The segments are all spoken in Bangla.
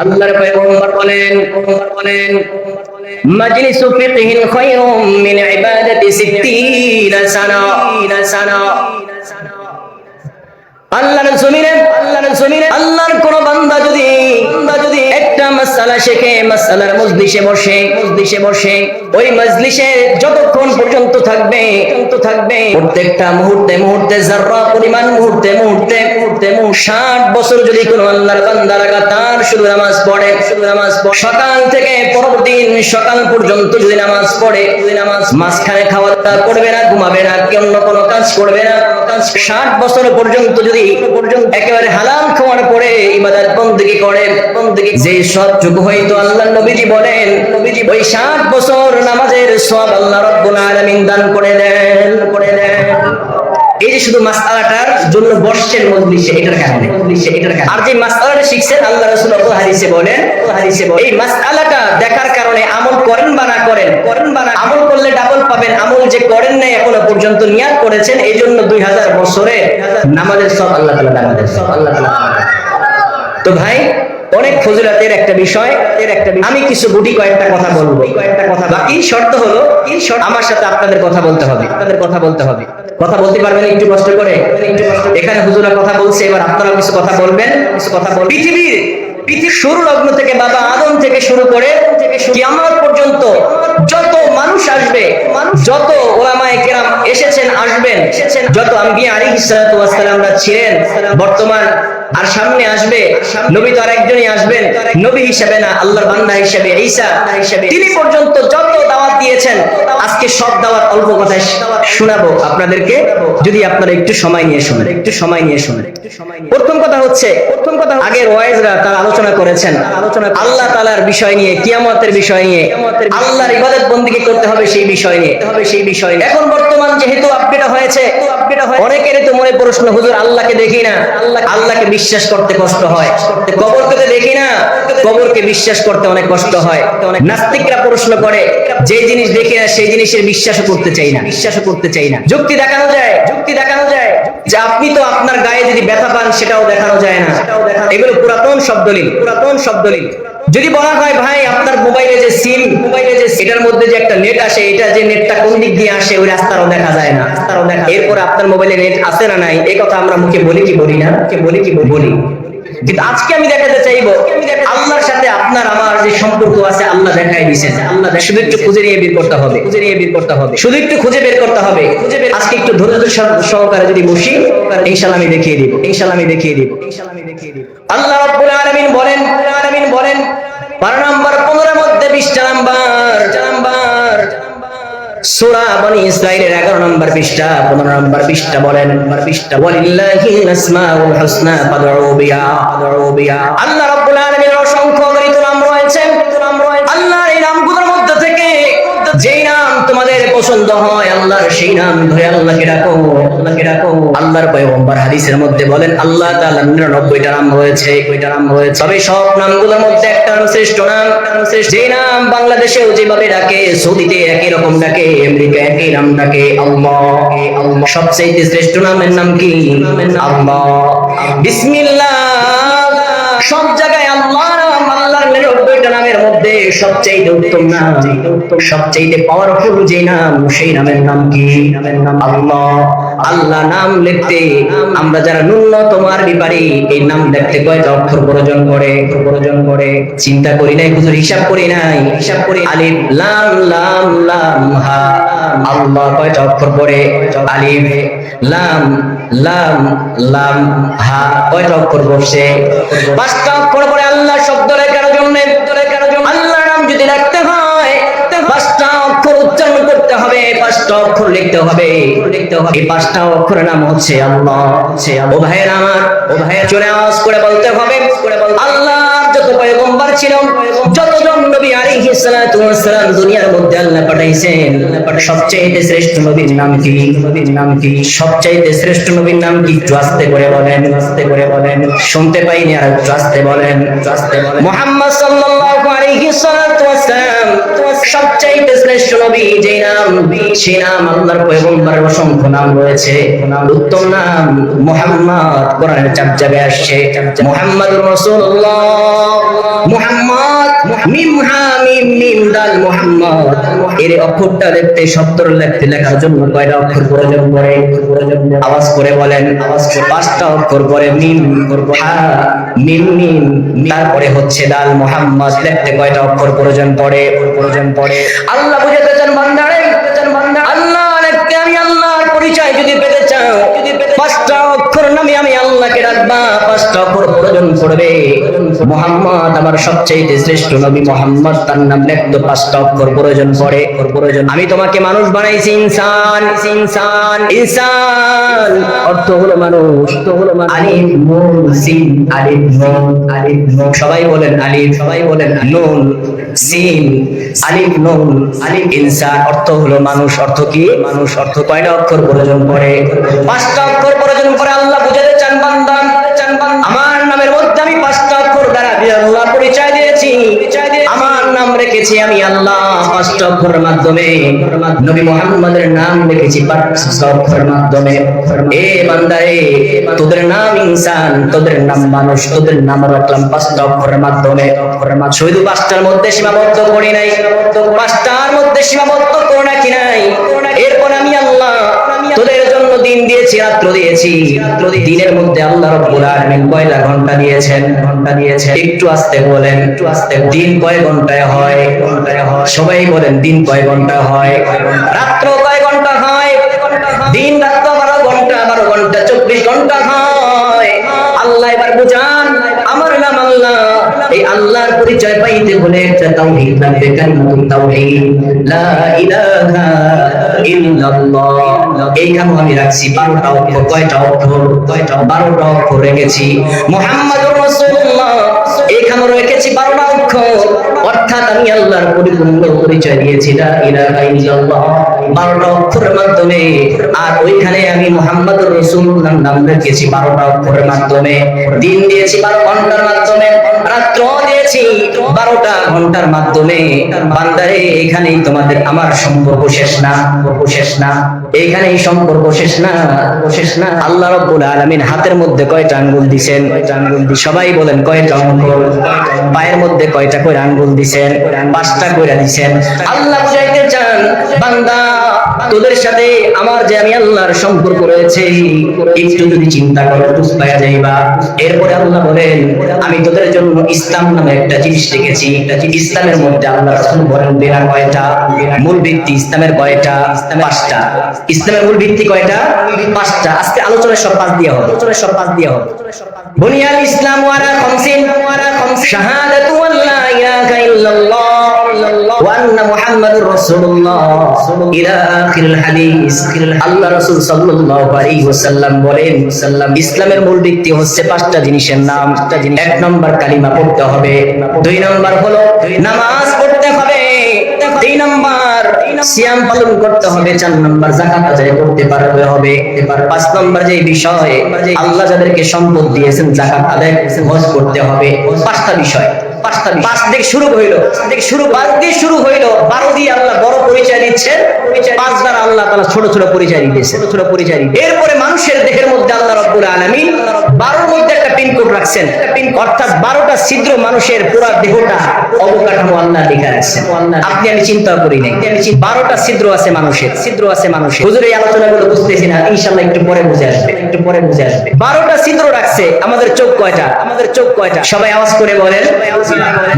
আল্লাহর পয়গম্বর বলেন মাজলিসু ফিকহিন খায়রুম মিন ইবাদাতি 60 সানা। আল্লাহর জমিনে আল্লাহর কোন বান্দা যদি একটা মাসআলা শেখে, মাসআলার মজলিসে বসে ওই মজলিসে যতক্ষণ পর্যন্ত থাকবে প্রত্যেকটা মুহূর্তে যাররা পরিমাণ মুহূর্তে 60 বছর যদি কোনো আল্লাহর বান্দা লাগাতার শুধু নামাজ পড়ে, সকাল থেকে পরবর্তী সকাল পর্যন্ত যদি নামাজ পড়ে, মাঝখানে খাওয়া দাওয়া করবে না, ঘুমাবে না, অন্য কোনো কাজ করবে না, 60 বছর পর্যন্ত যদি একেবারে হালাল খাওয়ার পরে ইবাদত বন্দেগী করে, যে সবটুকু হয়তো আল্লাহর নবীজি বলেন ওই 60 বছর নামাজের সওয়াব আল্লাহ রাব্বুল আলামিন দান করে দেন। এই যে শুধু মাসআলাটার জন্য বসছেন মজলিসে, এটার কারণে। আর যে মাসআলাটা শিখছেন আল্লাহ রাসূল হাদিসে বলেন এই মাসআলাটা দেখার কারণে আমল করেন বা না করেন, আমল করলে ডাবল পাবেন, আমল যে করেন নাই এখনো পর্যন্ত নিয়াত করেছেন এই জন্য 2000 বছরে নামাজের সব আল্লাহ তাআলা। তো ভাই অনেক ফজিলতের একটা বিষয়, আমি কিছু গুটি কয়েকটা কথা বলবো, বাকি শর্ত হলো আমার সাথে আপনাদের কথা বলতে হবে। কথা বলতে পারবেন একটু কষ্ট করে? এখানে হুজুরা কথা বলছে, এবার আপনারাও কিছু কথা বলবেন। পৃথিবীর শুরু লগ্ন থেকে বাবা আদম থেকে শুরু করে কিয়ামত পর্যন্ত যত মানুষ আসবে, যত উলামায়ে কেরাম এসেছেন আসবেন, যত আম্বিয়া আলাইহিস সালাতু ওয়াস সালামরা ছিলেন, বর্তমান আর সামনে আসবে, নবী তো আরেকজনই আসবেন, নবী হিসেবে না, আল্লাহর বান্দা হিসেবে ঈসা, তিনি পর্যন্ত যত দাওয়াত দিয়েছেন, আজকে সব দাওয়াত অল্প কথায় শোনাবো আপনাদেরকে, যদি আপনারা একটু সময় নিয়ে শুনেন। প্রথম কথা হচ্ছে আগের ওয়াইজরা তারা আলোচনা করেছেন আল্লাহ তাআলার বিষয় নিয়ে, কিয়ামতের বিষয় নিয়ে, আল্লাহর ইবাদত বন্দেগী করতে হবে সেই বিষয় নিয়ে। এখন বর্তমান যেহেতু আপডেট হয়েছে, অনেকের তো মনে প্রশ্ন, হুজুর আল্লাহকে দেখি না, আল্লাহকে বিশ্বাস করতে কষ্ট হয়, কবরকে তো দেখি না, কবরকে বিশ্বাস করতে অনেক কষ্ট হয়। নাস্তিকরা প্রশ্ন করে যে জিনিস দেখি না সেই জিনিসের বিশ্বাসও করতে চাই না। যুক্তি দেখানো যায় যে আপনি তো আপনার গায়ে যদি ব্যথা পান সেটাও দেখানো যায় না। এগুলো পুরাতন শব্দলীল। যদি বলা হয় ভাই আপনার মোবাইলে যে সিম, এটার মধ্যে যে একটা নেট আসে, এটা যে নেটটা কোন দিক দিয়ে আসে ওই রাস্তারও দেখা যায় না। এরপর আপনার মোবাইলে নেট আছে না নাই এই কথা আমরা মুখে বলি কি বলি না? বলি। কিন্তু আজকে আমি দেখাতে চাইবো আল্লাহর সাথে আপনার আমার যে সম্পর্ক আছে আল্লাহ দেখাই দিয়েছেন। আল্লাহ শুধু একটু খুঁজে নিয়ে বের করতে হবে, শুধু একটু খুঁজে বের করতে হবে। আজকে একটু ধৈর্য সহকারে যদি বসি ইনশাআল্লাহ আমি দেখিয়ে দিব। আল্লাহ রাব্বুল আলামিন বলেন পারা নাম্বার 15 মধ্যে 20 নাম্বার সূরা বনি ইসরাঈলের 11 নম্বর পৃষ্ঠা 15 নম্বর পৃষ্ঠা বলেন ওয়ালিল্লাহিল আসমাউল হুসনা ফাদউ বিহা। আল্লাহ রাব্বুল আলামিনের অসংখ্য অগণিত নাম রয়েছে। আল্লাহর এই নামগুলোর মধ্যে থেকে যেই নাম তোমাদের পছন্দ হয় আল্লাহর সেই নাম ধরে আল্লাহকে ডাকো। আল্লাহর পয়গম্বর হাদিসের মধ্যে বলেন আল্লাহ তাআলার 99টা নাম রয়েছে। তবে সব নামগুলোর মধ্যে একটা শ্রেষ্ঠ নাম, যেই নাম বাংলাদেশেও যেভাবে ডাকে, সৌদিতে একই রকম ডাকে, আমেরিকা একই নাম ডাকে, আল্লাহ। সবচেয়ে শ্রেষ্ঠ নামের নাম কি? আল্লাহ। বিসমিল্লাহ। সব জায়গায় আল্লাহ নাম, আল্লাহর 99টা নামের মধ্যে সবচেয়ে উত্তম নাম, সবচেয়ে পাওয়ারফুল যে নাম, সেই নামের নাম কি? আল্লাহ। আল্লাহ নাম লিখতে আমরা যারা ন্যূনতম আরবি পারি, এই নাম লিখতে কয়টা অক্ষর প্রয়োজন করে চিন্তা করি নাই, হুজুর হিসাব করি নাই। আলিফ লাম হা। আল্লাহ কয়টা অক্ষর পড়ে? আলিফ লাম হা। কয়টা অক্ষর বসে? 5টা অক্ষর পড়ে আল্লাহ শব্দ লেখার জন্য। আল্লাহর নাম যদি লিখতে হয় 5টা অক্ষর উচ্চারণ করতে হবে, 5টা অক্ষর লিখতে হবে। এই 5টা অক্ষরের নাম হচ্ছে আল্লাহ। ও ভাইয়েরা আমার, জোরে আওয়াজ করে বলতে হবে আল্লাহর যত পয়গম্বর ছিল, যতজন নবী আলাইহিস সালাতু ওয়াস সালাম দুনিয়ার মধ্যে আল্লাহ পাঠাইছেন, সবচেয়ে শ্রেষ্ঠ নবীর নাম কি? সবচেয়ে শ্রেষ্ঠ নবীর নাম কি? একটু আস্তে করে বলেন, শুনতে পাইনি, আর একটু আস্তে বলেন। মুহাম্মদ সাল্লাল্লাহু আলাইহি সাল্লাতু ওয়াস সালাম সবচেয়ে শ্রেষ্ঠ নবী যে নাম, সেই নাম আল্লাহর পয়গম্বরের অসংখ্য নাম রয়েছে। উত্তম নাম মুহাম্মদ, কোরআনের 4 জায়গায় আসছে মুহাম্মাদুর রাসূলুল্লাহ। মুহাম্মদ মিম হা মিম মিম দাল মুহাম্মদ এর অক্ষরটা দেখতে শব্দ লিখতে লেখার জন্য কয়টা অক্ষর প্রয়োজন পড়ে আওয়াজ করে বলেন আওয়াজ করে পাঁচটা অক্ষর পরে মিম হা মিম মিম তারপরে হচ্ছে দাল মুহাম্মদ লিখতে কয়টা অক্ষর প্রয়োজন পড়ে আল্লাহ বুঝাতে চান বান্দারে আল্লাহ লিখতে আমি আল্লাহর পরিচয় যদি পেতে চাও পাঁচটা অক্ষর নামে আমি আল্লাহকে ডাকবা পাঁচটা অক্ষর প্রয়োজন পড়বে মুহাম্মদ আমার সবচেয়ে শ্রেষ্ঠ নবী মুহাম্মদ তার নাম লিখতে পাঁচটা অক্ষর প্রয়োজন পড়ে আমি তোমাকে মানুষ বানাইছি ইনসান অর্থ হলো মানুষ আলিফ নুন সিন আলিফ নুন সবাই বলেন নুন সিন আলিফ নুন আলিফ ইনসান অর্থ হলো মানুষ অর্থ কি মানুষ অর্থ কয়টা অক্ষর প্রয়োজন পড়ে পাঁচটা অক্ষর প্রয়োজন পড়ে আল্লাহ বুঝাতে চান বান্দা আমার নামের মধ্যে আমি পাঁচটা অক্ষর দ্বারা আল্লাহ পরিচয় দিয়েছি আমার নাম রেখেছি আমি আল্লাহ পাঁচটা অক্ষরের মাধ্যমে নবী মুহাম্মদের নাম রেখেছি পাঁচটা অক্ষরের মাধ্যমে এ বান্দারে তোদের নাম ইনসান তোদের নাম মানুষ তোদের নাম রাখলাম পাঁচটা অক্ষরের মাধ্যমে শুধু পাঁচটার মধ্যে সীমাবদ্ধ করি নাই পাঁচটার মধ্যে সীমাবদ্ধ করো নাকি নাই এরপর আমি আল্লাহ তোদের জন্য দিন দিয়েছি রাত্র দিয়েছি দিনের মধ্যে আল্লাহ রাব্বুল আলামিন কয়টা ঘন্টা দিয়েছেন একটু আস্তে বলেন দিন কয় ঘন্টায় হয় সবাই বলেন দিন কয় ঘন্টা হয় রাত্র কয় ঘন্টা হয় দিন রাত্র 12 ঘন্টা 24 ঘন্টা হয় আল্লাহ এবার বুঝান আমার নাম আল্লাহ এই আল্লাহর পরিচয় পাইতে হলে একটা তাওহীদ লাগবে কালিমাতুত তাওহীদ লা ইলাহা ইল্লাল্লাহ এইখানে আমি রাখছি 12টা অক্ষর কয়টা অক্ষর 12টা অক্ষর রেখেছি মুহাম্মাদুর রাসূলুল্লাহ এইখানে রেখেছি 12টা অক্ষর অর্থাৎ আমি আল্লাহর পরিপূর্ণ পরিচয় দিয়েছি লা ইলাহা ইল্লাল্লাহ 12টা অক্ষরের মাধ্যমে আর ওইখানে আমি মুহাম্মাদুর রাসূলুল্লাহর নাম রেখেছি 12টা অক্ষরের মাধ্যমে দিন দিয়েছি 12 ঘন্টার মাধ্যমে রাত্র দিয়েছি 12টা ঘন্টার মাধ্যমে বান্দারে এখানেই তোমাদের আমার সম্পর্ক শেষ না এখানেই সম্পর্ক শেষ না আল্লাহ রাব্বুল আলামিন হাতের মধ্যে কয়টা আঙ্গুল দিবেন সবাই বলেন কয়টা আঙ্গুল পায়ের মধ্যে কয়টা করে আঙ্গুল দিবেন 5টা করে দিবেন আল্লাহ বুঝাইতে চান বান্দা তোদের সাথে আমার যে আমি আল্লাহর সম্পর্ক রয়েছে একটু যদি চিন্তা করো বুঝতে যাইবা এরপরে আল্লাহ বলেন আমি তোদের জন্য ইসলাম নামে একটা জিনিস রেখেছি ইসলামের মধ্যে আল্লাহ রাসূল বলেন বেরা কয়টা মূল ভিত্তি ইসলামের কয়টা 5টা ইসলামের মূল ভিত্তি কয়টা 5টা আজকে আলোচনায় সব 5 দিয়ে হবে বুনিয়াল ইসলাম ওয়ালা খামসিন শাহাদাতু আল্লা ইলাহা ইল্লাল্লাহ ওয়া আন্না মুহাম্মাদুর রাসূলুল্লাহ ইলা আখিরিল হাদিস আল্লাহ রাসূল সাল্লাল্লাহু আলাইহি ওয়াসাল্লাম বলেন ইসলামের মূল ভিত্তি হচ্ছে 5টা জিনিসের নাম 1 নাম্বার কালিমা পড়তে হবে 2 নাম্বার হলো নামাজ পড়তে হবে 3 নাম্বার সিয়াম পালন করতে হবে 4 নাম্বার যাকাত আদায় করতে পারবে হবে 5 নাম্বার যে বিষয় আল্লাহ যাদেরকে সম্পদ দিয়েছেন যাকাত আদায় হজ করতে হবে 5টা বিষয় 5 থেকে শুরু হইলো 12 দিয়ে আল্লাহ বড় পরিচয় দিচ্ছেন 5 দ্বারা আল্লাহ তাআলা ছোট ছোট পরিচয় দিয়েছেন এরপরে মানুষের দেহের মধ্যে আল্লাহ রাব্বুল আলামিন 12 এর মধ্যে একটা পিন কোড রাখছেন অর্থাৎ 12টা ছিদ্র মানুষের পুরো দেহটা অবকাঠামো আল্লাহ লেখা রাখছেন আপনি আমি চিন্তা করি নাই 12টা ছিদ্র আছে মানুষের হুজুর এই আলোচনাগুলো বুঝতেছি না ইনশাআল্লাহ একটু পরে বুঝে আসবে 12টা ছিদ্র রাখছে আমাদের চোখ কয়টা সবাই আওয়াজ করে বলেন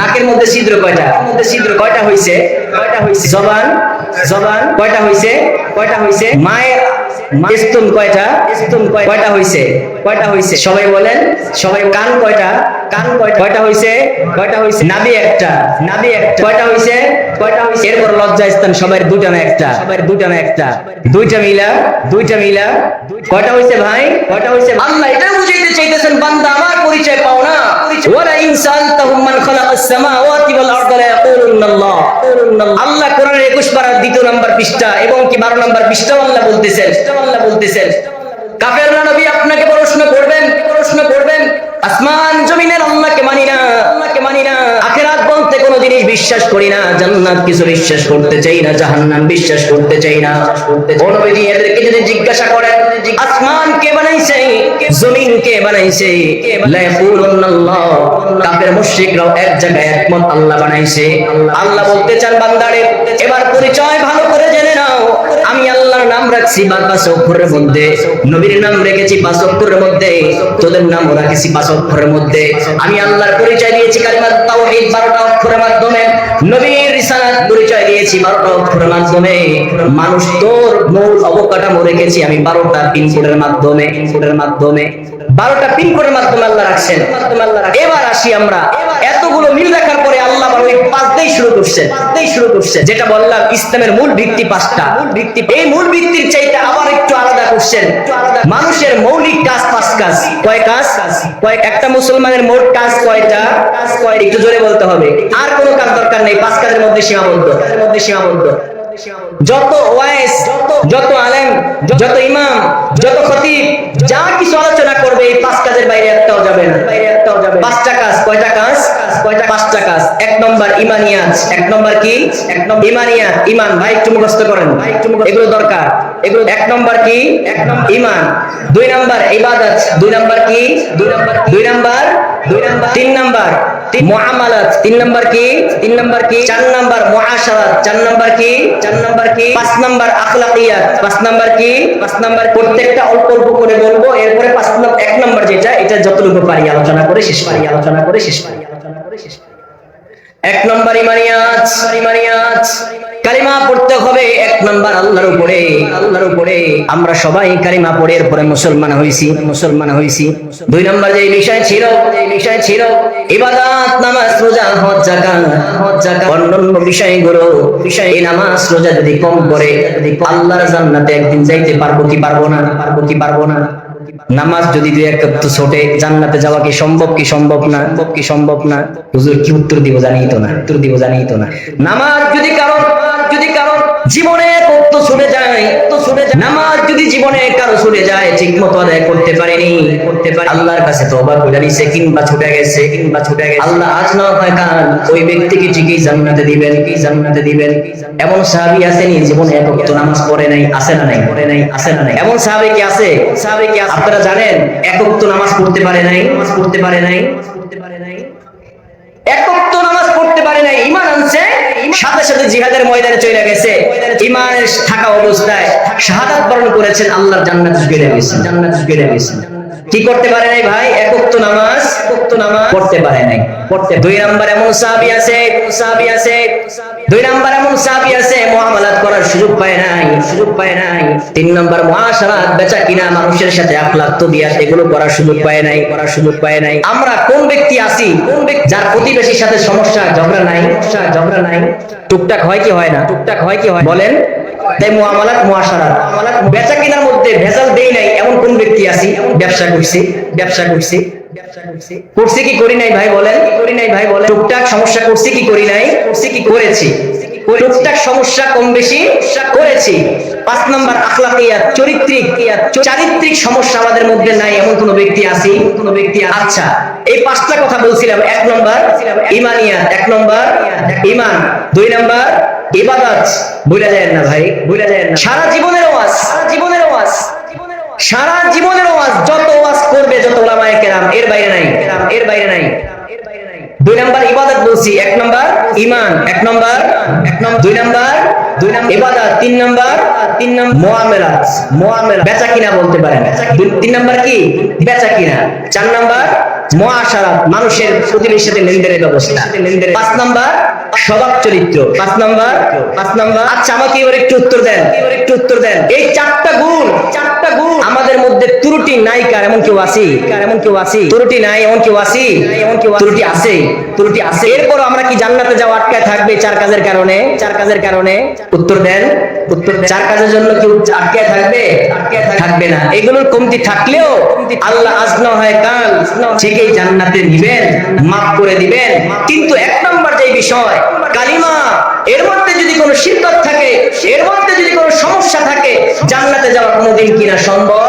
নাকের মধ্যে ছিদ্র কয়টা হইছে জবান কয়টা হইছে মায়ের স্তন কয়টা হইছে সবাই বলেন কান কয়টা হইছে নাভি একটা কয়টা হইছে এরপর লজ্জা স্থান সবার দুইটা না একটা দুইটা মিলা কয়টা হইছে ভাই আল্লাহ এটা বুঝাইতে চাইতেছেন বান্দা আমার পরিচয় পাও না ওয়ালা ইনসালতাহুম মান খালাকাস সামাওয়াতি ওয়াল আরদা লা ইয়াকুলুনাল্লাহ আল্লাহ কোরআনের 21 পারার 2 নম্বর পৃষ্ঠা এবং কি 12 নম্বর পৃষ্ঠা আল্লাহ বলতেছেন কাফেররা নবী আপনাকে প্রশ্ন করবেন আসমান জমিনের আল্লাহকে মানি না আখিরাত বলতে কোনো জিনিস বিশ্বাস করি না, জান্নাত কিছু বিশ্বাস করতে চাই না, জাহান্নাম বিশ্বাস করতে চাই না। ও নবীজি এদেরকে যদি জিজ্ঞাসা করেন আসমান কে বানাইছে, জমিন কে বানাইছে, লা ইয়াকুলুনাল্লাহ, কাফের মুশরিকরাও এক জায়গায় একমত আল্লাহ বানাইছে। আল্লাহ বলতে চান বান্দারে এবার পরিচয় ভালো করে জেনে নাও, আমি আল্লাহর নাম রাখছি 5 অক্ষরের মধ্যে, নবীর নাম রেখেছি 5 অক্ষরের মধ্যে, তোদের নামও রাখেছি 5 অক্ষরের মধ্যে। আমি আল্লাহর পরিচয় দিয়েছি কালিমাত তাওহীদ 12টা অক্ষরের মাধ্যমে, নবীর রিসালাত পরিচয় দিয়েছি 12টা অক্ষরের মাধ্যমে, মানুষ তোর মূল অবকাঠামো রেখেছি আমি 12টা পিনকোডের মাধ্যমে, 12টা পিনকোডের মাধ্যমে আল্লাহ রাখছেন। এবার আসি আমরা, এতগুলো মিল রাখার পরে আল্লাহ আবার ওই 5 দিয়েই শুরু করছেন, যেটা বললাম ইসলামের মূল ভিত্তি 5টা। এই মূল ভিত্তির চাইতে আবার একটু আলাদা করছেন, মানুষের মৌলিক কাজ 5 কাজ। কয় কাজ? একটা মুসলমানের মোট কাজ কয়টা? একটু জোরে বলতে হবে, আর কোনো কাজ দরকার নেই, 5 কাজের মধ্যে সীমাবদ্ধ। যত ওয়াইজ, যত আলেম, যত ইমাম, যত খতিব যা কিছু আলোচনা করবে এই 5 কাজের বাইরে একটাও যাবে না। 5টা কাজ। কয়টা কাজ? 5টা কাজ। 1 নম্বর ইমানিয়াত। 1 নম্বর কি? ইমানিয়াত, ইমান। ভাই একটু মুখস্থ করেন, এগুলো দরকার। 1 নম্বর কি? ইমান। 2 নম্বর ইবাদত। 2 নম্বর কি? 2 নম্বর 3 নম্বর মুআমালাত। 3 নম্বর কি? 4 নম্বর মুআশারাত। 4 নম্বর কি? 5 নম্বর আখলাকিয়াত। 5 নম্বর কি? প্রত্যেকটা অল্প অল্প করে বলবো, এরপরে 1 নম্বর যেটা, এটা যতটুকু পারি আলোচনা করে শেষ পারি। 1 নম্বর ইমানিয়াত, কালিমা পড়তে হবে 1 নম্বর আল্লাহর উপরে। আমরা সবাই কালিমা পড়ে এরপরে মুসলমান হইছি। 2 নম্বর যে বিষয় ছিল ইবাদত, নামাজ, রোজা, হজ, যাকাত, অন্যান্য বিষয়গুলো। এই নামাজ রোজা যদি কম করে আল্লাহর জান্নাতে একদিন যাইতে পারবো কি পারবো না? নামাজ যদি 2 ওয়াক্ত ছোটে জান্নাতে যাওয়া কি সম্ভব না? হুজুর কি উত্তর দিব জানিই তো না। নামাজ যদি কারো জীবনে কত ছুটে যায়, নামাজ যদি জীবনে কারো ছুটে যায়, ঠিক মতো আদায় করতে পারেনি, আল্লাহর কাছে তওবা করে নিছে কিংবা ছুটে গেছে, আল্লাহ আজ না হয় কাল ওই ব্যক্তিকে ঠিকই জান্নাতে দিবেন। এমন সাহাবী আছেন জীবনে এক ওয়াক্ত নামাজ পড়ে নাই, আছে না নাই? এমন সাহাবী কি আছে? আপনারা জানেন এক ওয়াক্ত নামাজ পড়তে পারে নাই, এক ওয়াক্ত নামাজ পড়তে পারে নাই, ঈমান আনছে, সাথে সাথে জিহাদের ময়দানে চলে গেছে, ঈমানের থাকা অবস্থায় শাহাদাত বরণ করেছেন, আল্লাহর জান্নাত ঢুকে গেছে। কি করতে পারে নাই ভাই? এক ওয়াক্ত নামাজ পড়তে পারে নাই। 2 নম্বর এমন সাহাবী আছে 2 নম্বর এমন সাহাবী আছে মুআমালাত করার সুযোগ পায় নাই। 3 নম্বর মুআশারাত, বেচা কিনা, মানুষের সাথে আখলাক তবিয়াত, এগুলো করার সুযোগ পায় নাই। আমরা কোন ব্যক্তি আছি যার প্রতিবেশীর সাথে সমস্যা, ঝগড়া নাই? টুকটাক হয় কি হয় না? বলেন। তাই মুআমালাত, মুআশারাত, বেচা কিনার মধ্যে ভেজাল দেই নাই এমন কোন ব্যক্তি আছি? ব্যবসা করছি কি করি নাই ভাই বলেন? টুকটাক সমস্যা করছি কি করি নাই? করেছি। টুকটাক সমস্যা কম বেশি করেছি। 5 নম্বর আখলাকিয়াত, চারিত্রিক সমস্যা আমাদের মধ্যে নাই এমন কোন ব্যক্তি আছি? আচ্ছা, এই 5টা কথা বলছিলাম। 1 নম্বর ইমানিয়াত, 1 নম্বর ঈমান, 2 নম্বর ইবাদত। ভুলে যায় না ভাই, সারা জীবনের ওয়াজ, যত ওয়াজ করবে, যত উলামায়ে কেরাম, এর বাইরে নাই। 2 নম্বর ইবাদত বলছি, 1 নম্বর ঈমান, 2 নম্বর ইবাদত, 3 নম্বর মুআমালাত, বেচা কিনা বলতে পারেন। 3 নম্বর কি? বেচা কিনা। 4 নম্বর মুআশারাত, মানুষের প্রতিবেশীর সাথে লেনদেনের ব্যবস্থা। 5 নম্বর স্বভাব চরিত্র। 5 নম্বর। আচ্ছা, আমাকে এবার একটু উত্তর দেন। এই 4টা গুণ আমাদের মধ্যে ত্রুটি নাই কার? এমন কেউ আছে? ত্রুটি নাই এমন কেউ আছে? ত্রুটি আছে। এরপর আমরা কি জান্নাতে যাওয়া আটকায় থাকবে 4 কাজের কারণে? উত্তর দেন। 4 কাজের জন্য কেউ আটকায় থাকবে না। এগুলোর কমতি থাকলেও আল্লাহ আজ না হয় কাল ঠিকই জান্নাতে নিবেন, মাফ করে দিবেন। কিন্তু 1 নম্বর যে বিষয় কালিমা, এর মধ্যে যদি কোনো শিরক থাকে, এর মধ্যে যদি কোনো সমস্যা থাকে, জান্নাতে যাওয়া কোনোদিন কিনা সম্ভব